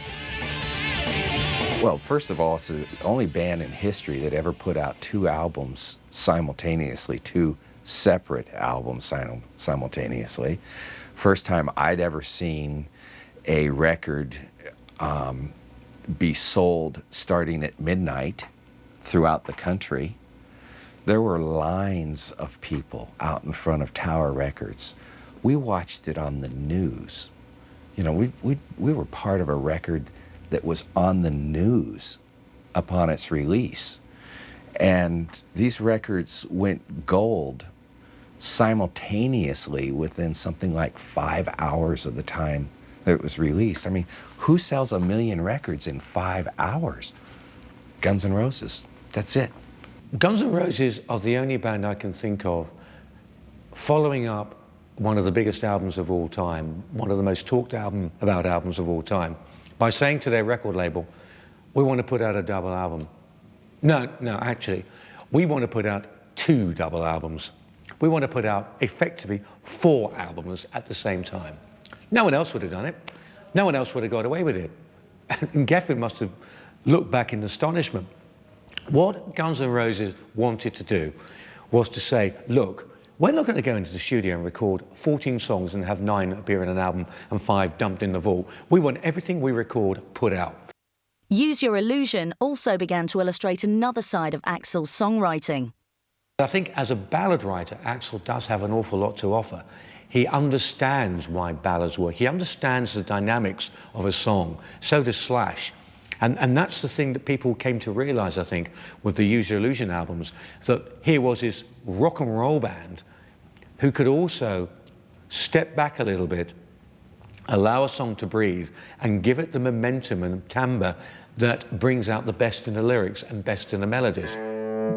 Well, first of all, it's the only band in history that ever put out 2 albums simultaneously, 2 separate albums simultaneously. First time I'd ever seen a record be sold starting at midnight throughout the country. There were lines of people out in front of Tower Records. We watched it on the news. You know, we were part of a record that was on the news upon its release. And these records went gold simultaneously within something like 5 hours of the time that it was released. I mean, who sells 1 million records in 5 hours? Guns N' Roses. That's it. Guns N' Roses are the only band I can think of following up one of the biggest albums of all time, one of the most talked about albums of all time, by saying to their record label, we want to put out a double album. No, actually, we want to put out 2 double albums. We want to put out effectively 4 albums at the same time. No one else would have done it. No one else would have got away with it. And Geffen must have looked back in astonishment. What Guns N' Roses wanted to do was to say, look, we're not going to go into the studio and record 14 songs and have 9 appear in an album and 5 dumped in the vault. We want everything we record put out. Use Your Illusion also began to illustrate another side of Axl's songwriting. I think as a ballad writer, Axl does have an awful lot to offer. He understands why ballads work. He understands the dynamics of a song. So does Slash. And that's the thing that people came to realize, I think, with the Use Your Illusion albums, that here was this rock and roll band who could also step back a little bit, allow a song to breathe, and give it the momentum and timbre that brings out the best in the lyrics and best in the melodies.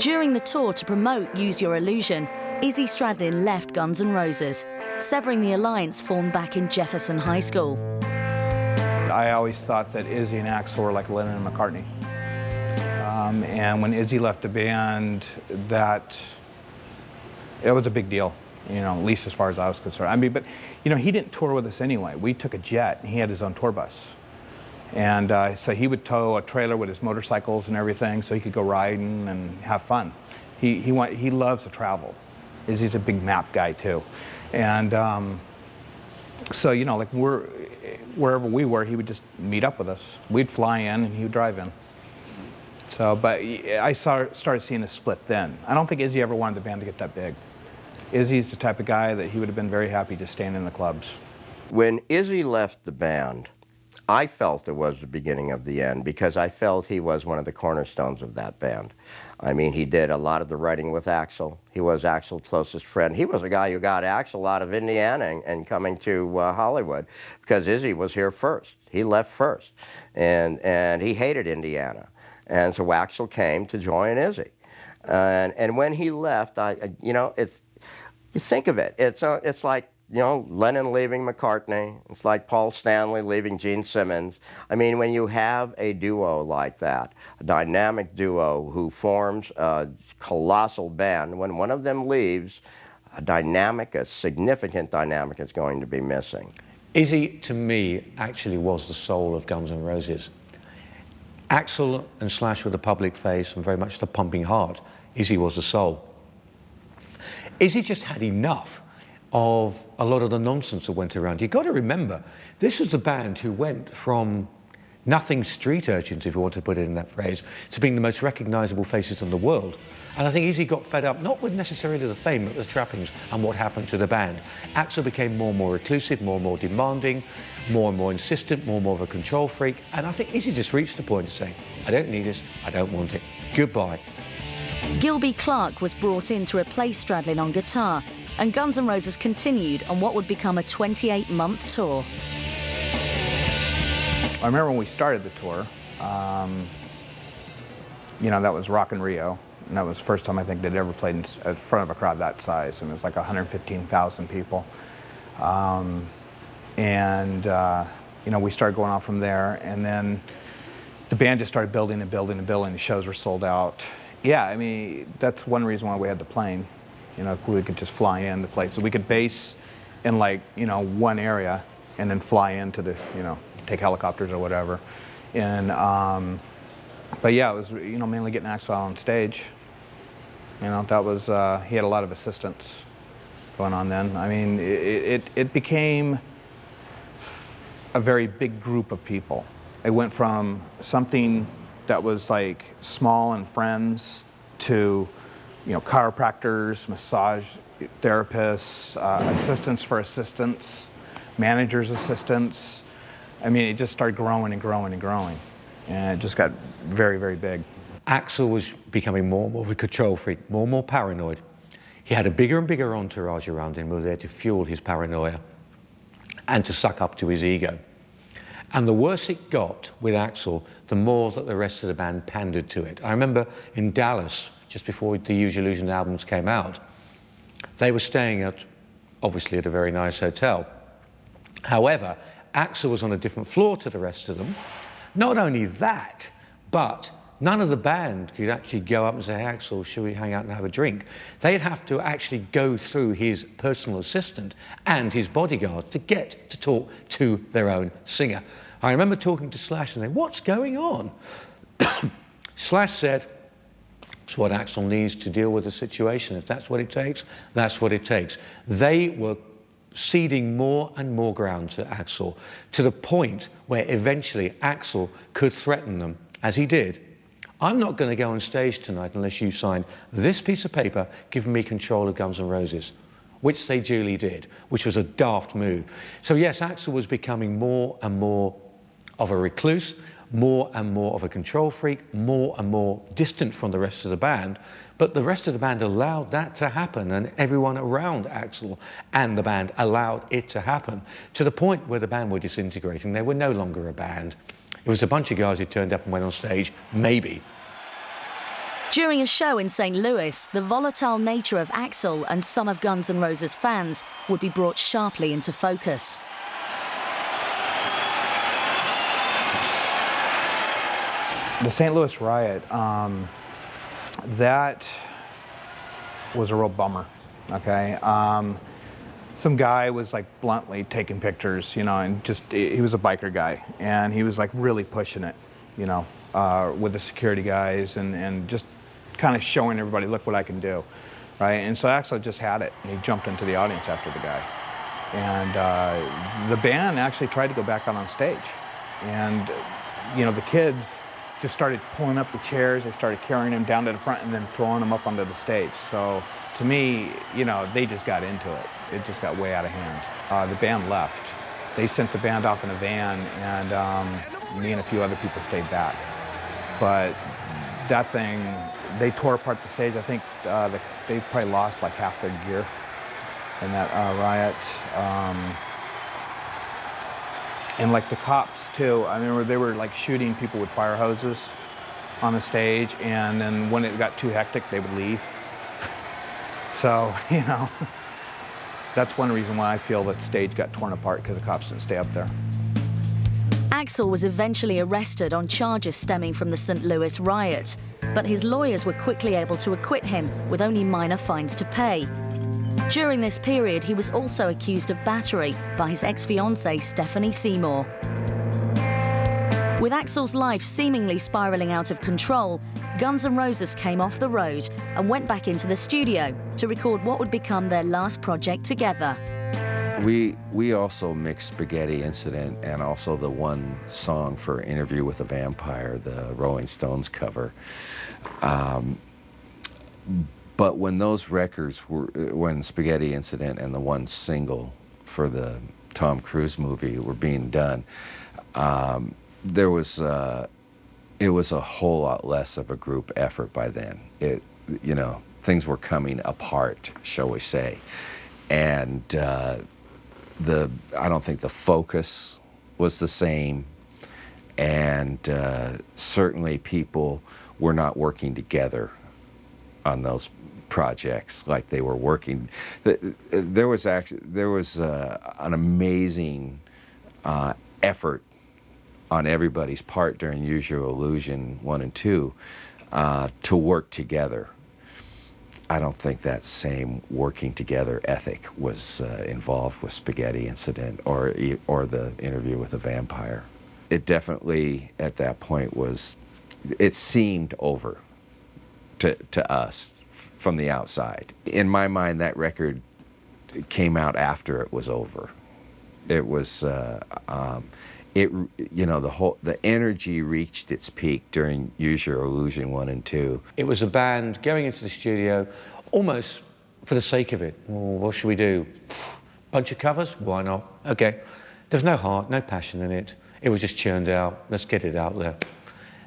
During the tour to promote Use Your Illusion, Izzy Stradlin left Guns N' Roses, severing the alliance formed back in Jefferson High School. I always thought that Izzy and Axl were like Lennon and McCartney. And when Izzy left the band, it was a big deal, you know, at least as far as I was concerned. I mean, but, you know, he didn't tour with us anyway. We took a jet, and he had his own tour bus. And so he would tow a trailer with his motorcycles and everything so he could go riding and have fun. He loves to travel. Izzy's a big map guy, too. And so, you know, like wherever we were, he would just meet up with us. We'd fly in, and he would drive in. So, but I started seeing a split then. I don't think Izzy ever wanted the band to get that big. Izzy's the type of guy that he would have been very happy just staying in the clubs. When Izzy left the band, I felt it was the beginning of the end because I felt he was one of the cornerstones of that band. I mean, he did a lot of the writing with Axl. He was Axl's closest friend. He was a guy who got Axl out of Indiana and coming to Hollywood because Izzy was here first. He left first, and he hated Indiana. And so Axl came to join Izzy. And when he left, you know, you think of it, it's like, you know, Lennon leaving McCartney. It's like Paul Stanley leaving Gene Simmons. I mean, when you have a duo like that, a dynamic duo who forms a colossal band, when one of them leaves, a significant dynamic is going to be missing. Izzy, to me, actually was the soul of Guns N' Roses. Axl and Slash were the public face and very much the pumping heart. Izzy was the soul. Izzy just had enough of a lot of the nonsense that went around. You've got to remember, this was the band who went from nothing street urchins, if you want to put it in that phrase, to being the most recognizable faces in the world. And I think Izzy got fed up, not with necessarily the fame, but the trappings and what happened to the band. Axl became more and more reclusive, more and more demanding, more and more insistent, more and more of a control freak. And I think Izzy just reached the point of saying, I don't need this, I don't want it, goodbye. Gilby Clarke was brought in to replace Stradlin on guitar, and Guns N' Roses continued on what would become a 28-month tour. I remember when we started the tour, you know, that was Rock in Rio, and that was the first time I think they'd ever played in front of a crowd that size, and it was like 115,000 people. You know, we started going on from there, and then the band just started building and building and building. The shows were sold out. Yeah, I mean, that's one reason why we had the plane. You know, we could just fly in the place. So we could base in, like, you know, one area and then fly into the, you know, take helicopters or whatever. And But yeah, it was, you know, mainly getting Axl on stage. You know, that was, he had a lot of assistants going on then. I mean, it became a very big group of people. It went from something that was like small and friends to, you know, chiropractors, massage therapists, assistants for assistants, managers' assistants. I mean, it just started growing and growing and growing. And it just got very, very big. Axl was becoming more and more of a control freak, more and more paranoid. He had a bigger and bigger entourage around him who was there to fuel his paranoia and to suck up to his ego. And the worse it got with Axl, the more that the rest of the band pandered to it. I remember in Dallas, just before the Use Your Illusion albums came out, they were staying at, obviously, at a very nice hotel. However, Axl was on a different floor to the rest of them. Not only that, but none of the band could actually go up and say, hey, Axl, should we hang out and have a drink? They'd have to actually go through his personal assistant and his bodyguard to get to talk to their own singer. I remember talking to Slash and saying, what's going on? Slash said, it's what Axl needs to deal with the situation. If that's what it takes, that's what it takes. They were ceding more and more ground to Axl, to the point where eventually Axl could threaten them, as he did. I'm not going to go on stage tonight unless you sign this piece of paper giving me control of Guns N' Roses, which they duly did, which was a daft move. So yes, Axl was becoming more and more of a recluse, more and more of a control freak, more and more distant from the rest of the band, but the rest of the band allowed that to happen, and everyone around Axl and the band allowed it to happen, to the point where the band were disintegrating. They were no longer a band. It was a bunch of guys who turned up and went on stage, maybe. During a show in St. Louis, the volatile nature of Axl and some of Guns N' Roses fans would be brought sharply into focus. The St. Louis riot, that was a real bummer, okay? Some guy was like bluntly taking pictures, you know, and just, he was a biker guy, and he was like really pushing it, you know, with the security guys and just kind of showing everybody, look what I can do, right? And so Axl just had it, and he jumped into the audience after the guy. And the band actually tried to go back out on stage. And, you know, the kids just started pulling up the chairs, they started carrying them down to the front and then throwing them up onto the stage. So to me, you know, they just got into it. It just got way out of hand. The band left. They sent the band off in a van, and me and a few other people stayed back. But that thing, they tore apart the stage. I think they probably lost like half their gear in that riot. And like the cops too, I remember they were like shooting people with fire hoses on the stage, and then when it got too hectic, they would leave. So, you know, that's one reason why I feel that stage got torn apart, because the cops didn't stay up there. Axl was eventually arrested on charges stemming from the St. Louis riot, but his lawyers were quickly able to acquit him with only minor fines to pay. During this period, he was also accused of battery by his ex-fiancée, Stephanie Seymour. With Axl's life seemingly spiralling out of control, Guns N' Roses came off the road and went back into the studio to record what would become their last project together. We also mixed Spaghetti Incident and also the one song for Interview with a Vampire, the Rolling Stones cover. But when those records were, when Spaghetti Incident and the one single for the Tom Cruise movie were being done, it was a whole lot less of a group effort by then. You know, things were coming apart, shall we say, and I don't think the focus was the same, and certainly people were not working together on those projects like they were working. There was an amazing effort on everybody's part during Use Your Illusion 1 and 2 to work together. I don't think that same working together ethic was involved with Spaghetti Incident or the Interview with a Vampire. It definitely at that point was it seemed over to us from the outside. In my mind, that record came out after it was over. It was, the energy reached its peak during Use Your Illusion 1 and 2. It was a band going into the studio almost for the sake of it. Well, what should we do? Bunch of covers? Why not? Okay. There's no heart, no passion in it. It was just churned out. Let's get it out there.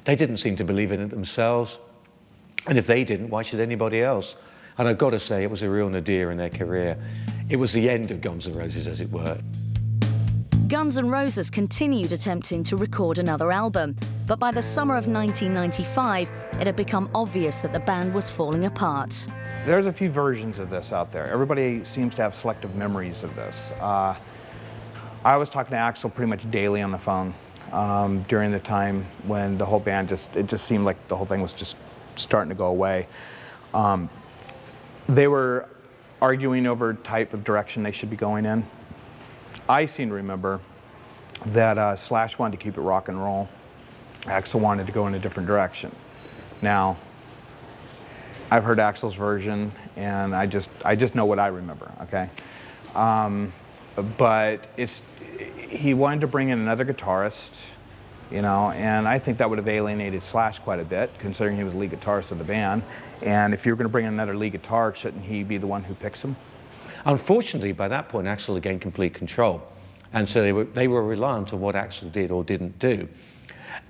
They didn't seem to believe in it themselves. And if they didn't, why should anybody else? And I've got to say, it was a real nadir in their career. It was the end of Guns N' Roses, as it were. Guns N' Roses continued attempting to record another album, but by the summer of 1995, it had become obvious that the band was falling apart. There's a few versions of this out there. Everybody seems to have selective memories of this. I was talking to Axl pretty much daily on the phone during the time when the whole band it just seemed like the whole thing was just starting to go away. They were arguing over type of direction they should be going in. I seem to remember that Slash wanted to keep it rock and roll. Axl wanted to go in a different direction. Now, I've heard Axl's version, and I just know what I remember, okay? But he wanted to bring in another guitarist, you know, and I think that would have alienated Slash quite a bit, considering he was the lead guitarist of the band. And if you're going to bring in another lead guitar, shouldn't he be the one who picks him? Unfortunately, by that point, Axl had gained complete control. And so they were reliant on what Axl did or didn't do.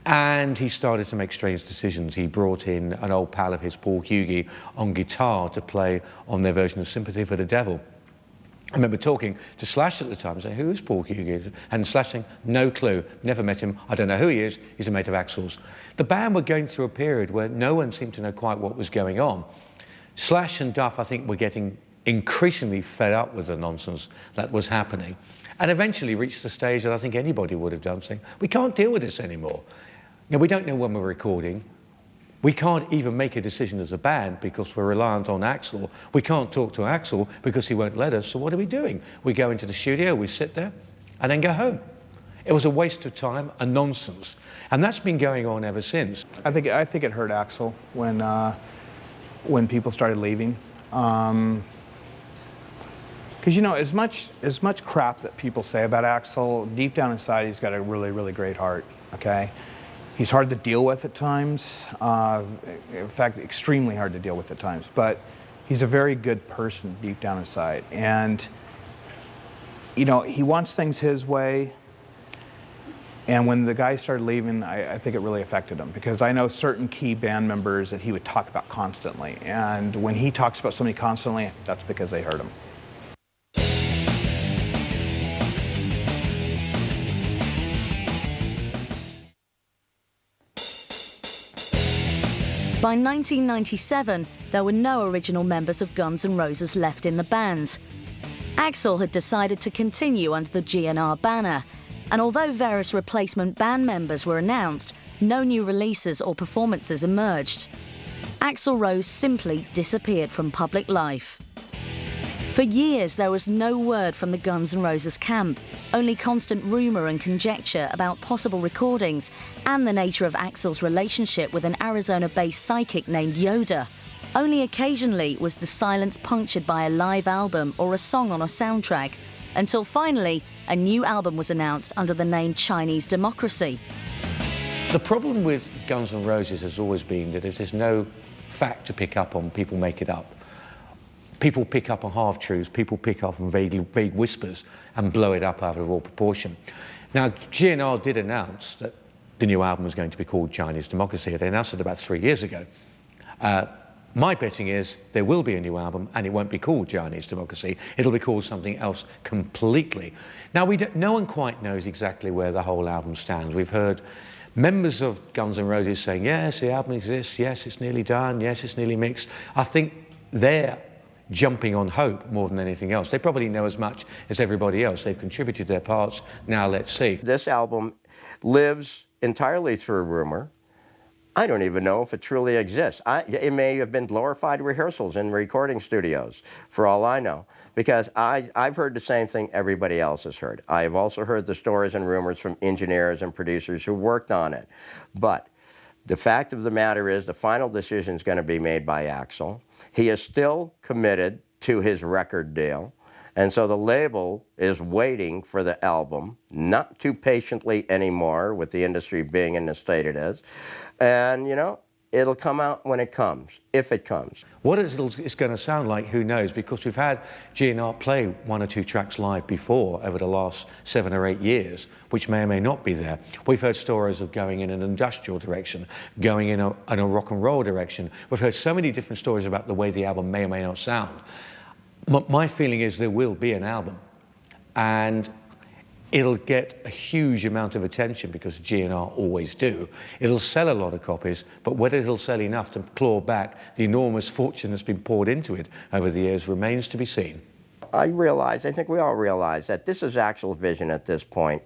And he started to make strange decisions. He brought in an old pal of his, Paul Hughey, on guitar to play on their version of Sympathy for the Devil. I remember talking to Slash at the time, saying, who is Paul Hughey? And Slash saying, no clue, never met him, I don't know who he is, he's a mate of Axl's. The band were going through a period where no one seemed to know quite what was going on. Slash and Duff, I think, were getting increasingly fed up with the nonsense that was happening, and eventually reached the stage that I think anybody would have done, saying, we can't deal with this anymore. You know, we don't know when we're recording. We can't even make a decision as a band because we're reliant on Axl. We can't talk to Axl because he won't let us, so what are we doing? We go into the studio, we sit there, and then go home. It was a waste of time, a nonsense. And that's been going on ever since. I think it hurt Axl when people started leaving. Because, you know, as much crap that people say about Axl, deep down inside, he's got a really, really great heart, okay? He's hard to deal with at times. In fact, extremely hard to deal with at times. But he's a very good person deep down inside. And, you know, he wants things his way. And when the guys started leaving, I think it really affected him. Because I know certain key band members that he would talk about constantly. And when he talks about somebody constantly, that's because they hurt him. By 1997, there were no original members of Guns N' Roses left in the band. Axl had decided to continue under the GNR banner, and although various replacement band members were announced, no new releases or performances emerged. Axl Rose simply disappeared from public life. For years, there was no word from the Guns N' Roses camp, only constant rumour and conjecture about possible recordings and the nature of Axl's relationship with an Arizona-based psychic named Yoda. Only occasionally was the silence punctured by a live album or a song on a soundtrack, until finally, a new album was announced under the name Chinese Democracy. The problem with Guns N' Roses has always been that there's no fact to pick up on, people make it up. People pick up on half-truths, people pick up on vague whispers and blow it up out of all proportion. Now, GNR did announce that the new album was going to be called Chinese Democracy. They announced it about 3 years ago. My betting is there will be a new album and it won't be called Chinese Democracy. It'll be called something else completely. Now, no one quite knows exactly where the whole album stands. We've heard members of Guns N' Roses saying, yes, the album exists, yes, it's nearly done, yes, it's nearly mixed. I think they're jumping on hope more than anything else. They probably know as much as everybody else. They've contributed their parts. Now let's see. This album lives entirely through rumor. I don't even know if it truly exists. It may have been glorified rehearsals in recording studios, for all I know, because I've heard the same thing everybody else has heard. I've also heard the stories and rumors from engineers and producers who worked on it. But The fact of the matter is the final decision is going to be made by Axl. He is still committed to his record deal. And so the label is waiting for the album, not too patiently anymore, with the industry being in the state it is. And, you know, it'll come out when it comes, if it comes. What it's going to sound like, who knows, because we've had GNR play 1 or 2 tracks live before over the last 7 or 8 years, which may or may not be there. We've heard stories of going in an industrial direction, going in a rock and roll direction. We've heard so many different stories about the way the album may or may not sound. My feeling is there will be an album, and it'll get a huge amount of attention because GNR always do. It'll sell a lot of copies, but whether it'll sell enough to claw back the enormous fortune that's been poured into it over the years remains to be seen. I think we all realize that this is Axl's vision at this point,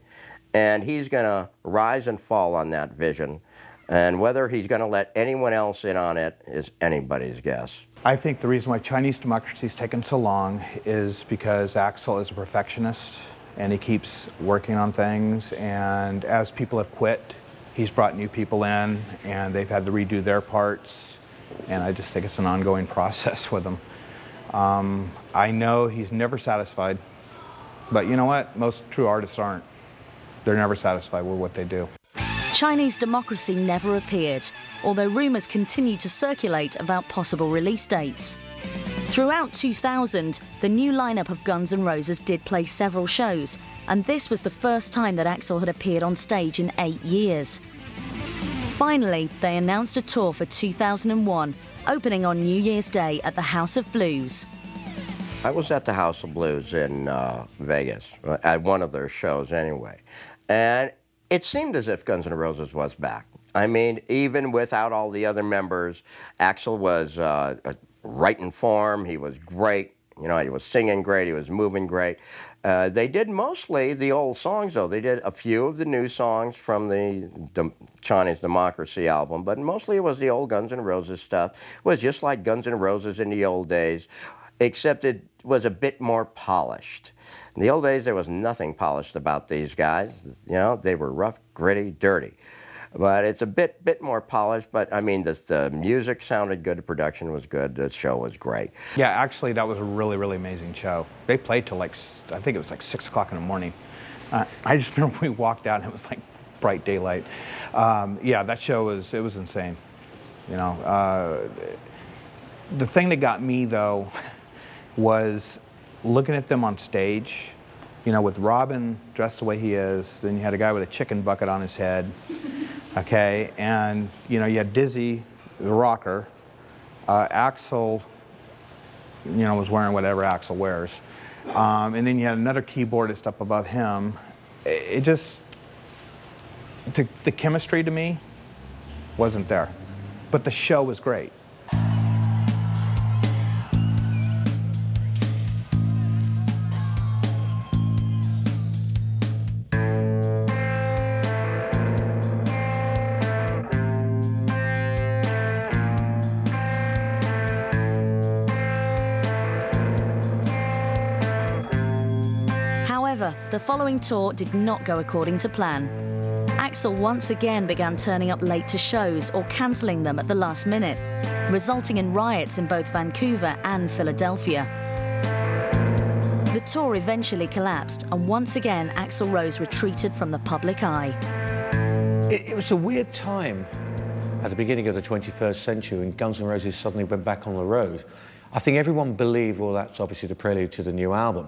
and he's going to rise and fall on that vision. And whether he's going to let anyone else in on it is anybody's guess. I think the reason why Chinese democracy's taken so long is because Axl is a perfectionist and he keeps working on things, and as people have quit, he's brought new people in and they've had to redo their parts, and I just think it's an ongoing process with him. I know he's never satisfied, but you know what? Most true artists aren't. They're never satisfied with what they do. Chinese democracy never appeared, although rumours continue to circulate about possible release dates. Throughout 2000, the new lineup of Guns N' Roses did play several shows, and this was the first time that Axl had appeared on stage in 8 years. Finally, they announced a tour for 2001, opening on New Year's Day at the House of Blues. I was at the House of Blues in Vegas, at one of their shows anyway, and it seemed as if Guns N' Roses was back. I mean, even without all the other members, Axl was right in form. He was great. You know, he was singing great. He was moving great. They did mostly the old songs, though. They did a few of the new songs from the Chinese Democracy album, but mostly it was the old Guns N' Roses stuff. It was just like Guns N' Roses in the old days, except it was a bit more polished. In the old days, there was nothing polished about these guys. You know, they were rough, gritty, dirty. But it's a bit more polished, but I mean, the music sounded good, the production was good, the show was great. Yeah, actually, that was a really, really amazing show. They played till like, I think it was like 6 o'clock in the morning. I just remember we walked out and it was like bright daylight. Yeah, that show was insane. You know, the thing that got me though was looking at them on stage, you know, with Robin dressed the way he is, then you had a guy with a chicken bucket on his head, okay, and, you know, you had Dizzy, the rocker, Axl, you know, was wearing whatever Axl wears, and then you had another keyboardist up above him. It just, the chemistry to me wasn't there, but the show was great. However, the following tour did not go according to plan. Axl once again began turning up late to shows or cancelling them at the last minute, resulting in riots in both Vancouver and Philadelphia. The tour eventually collapsed, and once again Axl Rose retreated from the public eye. It was a weird time at the beginning of the 21st century when Guns N' Roses suddenly went back on the road. I think everyone believed, well, that's obviously the prelude to the new album.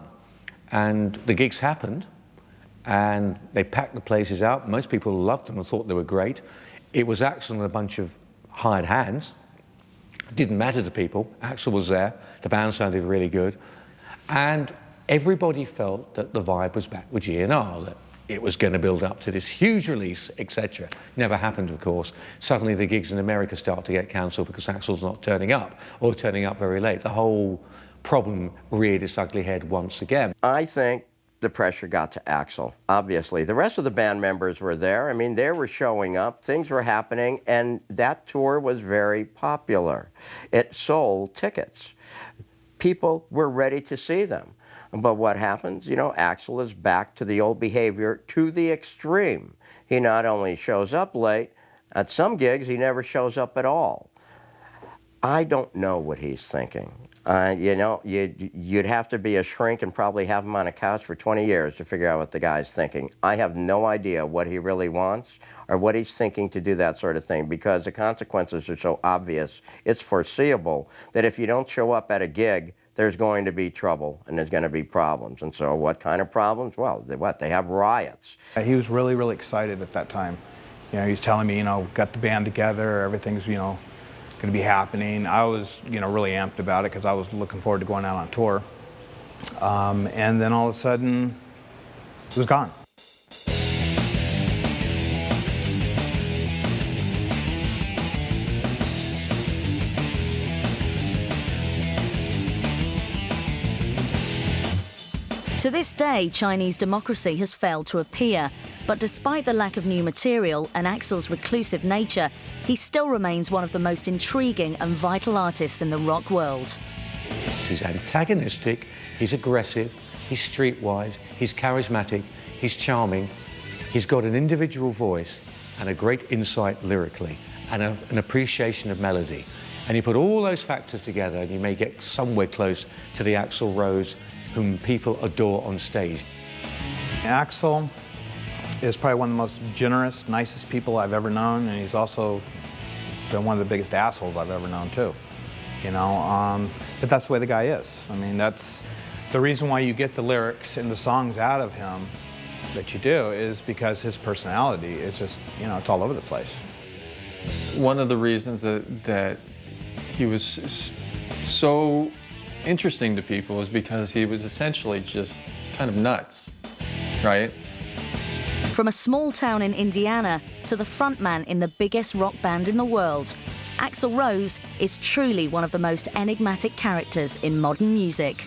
And the gigs happened, and they packed the places out. Most people loved them and thought they were great. It was Axl and a bunch of hired hands. It didn't matter to people. Axl was there. The band sounded really good. And everybody felt that the vibe was back with GNR, that it was going to build up to this huge release, etc. Never happened, of course. Suddenly the gigs in America start to get cancelled because Axl's not turning up, or turning up very late. The whole problem reared its ugly head once again. I think the pressure got to Axl, obviously. The rest of the band members were there. I mean, they were showing up, things were happening, and that tour was very popular. It sold tickets. People were ready to see them. But what happens? You know, Axl is back to the old behavior to the extreme. He not only shows up late, At some gigs, he never shows up at all. I don't know what he's thinking. You know, you'd have to be a shrink and probably have him on a couch for 20 years to figure out what the guy's thinking. I have no idea what he really wants or what he's thinking to do that sort of thing, because the consequences are so obvious. It's foreseeable that if you don't show up at a gig, there's going to be trouble and there's going to be problems. And so what kind of problems? Well, they have riots. He was really, really excited at that time. You know, he was telling me, you know, got the band together, everything's, you know, going to be happening. I was, you know, really amped about it because I was looking forward to going out on tour. And then all of a sudden, it was gone. To this day, Chinese democracy has failed to appear, but despite the lack of new material and Axl's reclusive nature, he still remains one of the most intriguing and vital artists in the rock world. He's antagonistic, he's aggressive, he's streetwise, he's charismatic, he's charming, he's got an individual voice and a great insight lyrically, and an appreciation of melody. And you put all those factors together and you may get somewhere close to the Axl Rose whom people adore on stage. Axl is probably one of the most generous, nicest people I've ever known, and he's also been one of the biggest assholes I've ever known too. You know, but that's the way the guy is. I mean, that's the reason why you get the lyrics and the songs out of him that you do, is because his personality is just, you know, it's all over the place. One of the reasons that he was so interesting to people is because he was essentially just kind of nuts, right? From a small town in Indiana to the frontman in the biggest rock band in the world, Axl Rose is truly one of the most enigmatic characters in modern music.